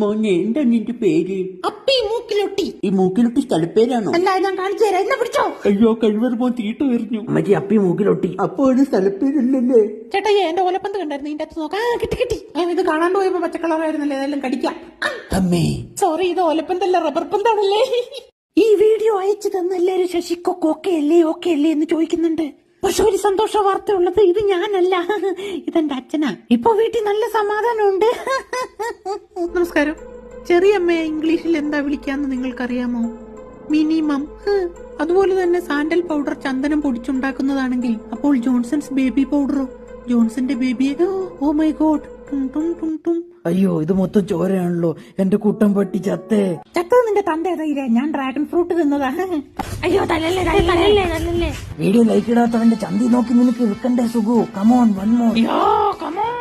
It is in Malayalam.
മോനെ എന്താ നിന്റെ പേര്? അപ്പി മൂക്കിലൊട്ടി. ഈ മൂക്കിലൊട്ടി സ്ഥലപ്പേരാണോ? അല്ല, ഞാൻ കാണിച്ചു തരാം. എന്നെ പിടിച്ചോ. അയ്യോ കഴിവർ മോൻ തീട്ടു എറിഞ്ഞു. അമ്മച്ചി അപ്പി മൂക്കിലൊട്ടി. അപ്പൊ ഒരു സ്ഥലപ്പേരില്ലല്ലേ? ചേട്ടാ എന്റെ ഓലപ്പന്ത് കണ്ടായിരുന്നു. ഇതിന്റെ അകത്ത് നോക്കാം. കിട്ടി. ഇത് കാണാണ്ട് പോയപ്പോ പച്ചക്കളറായിരുന്നല്ലേ, ഏതായാലും കടിക്കാം. അമ്മേ സോറി, ഇത് ഓലപ്പന്തല്ല, റബ്ബർ പന്താണല്ലേ. ഈ വീഡിയോ അയച്ചു തന്ന എല്ലാരും ശശിക്കൊക്കെ ഓക്കെ അല്ലേ എന്ന് ചോദിക്കുന്നുണ്ട്. പക്ഷെ ഒരു സന്തോഷ വാർത്ത ഉള്ളത്, ഇത് ഞാനല്ല, ഇതെന്റെ അച്ഛനാ. ഇപ്പൊ വീട്ടിൽ നല്ല സമാധാനമുണ്ട്. നമസ്കാരം. ചെറിയമ്മയെ ഇംഗ്ലീഷിൽ എന്താ വിളിക്കാന്ന് നിങ്ങൾക്കറിയാമോ? മിനിമം. അതുപോലെ തന്നെ സാൻഡൽ പൗഡർ ചന്ദനം പൊടിച്ചുണ്ടാക്കുന്നതാണെങ്കിൽ അപ്പോൾ ജോൺസൺസ് ബേബി പൗഡറോ? ജോൺസന്റെ ബേബിയെ. Oh my God. അയ്യോ ഇത് മൊത്തം ചോരയാണല്ലോ. എന്റെ കൂട്ടം പട്ടി ചത്തേ. ചത്തത് നിന്റെ തന്റെ തൈരെ. ഞാൻ ഡ്രാഗൺ ഫ്രൂട്ട് തിന്നതാ. അയ്യോ തലല്ലേ. വീഡിയോ ലൈക്ക് ഇടാത്തവന്റെ ചന്തി നോക്കി നിനക്ക് ഇരിക്കണ്ടേ സുഖു. Come on one more. അയ്യോ കമോൺ.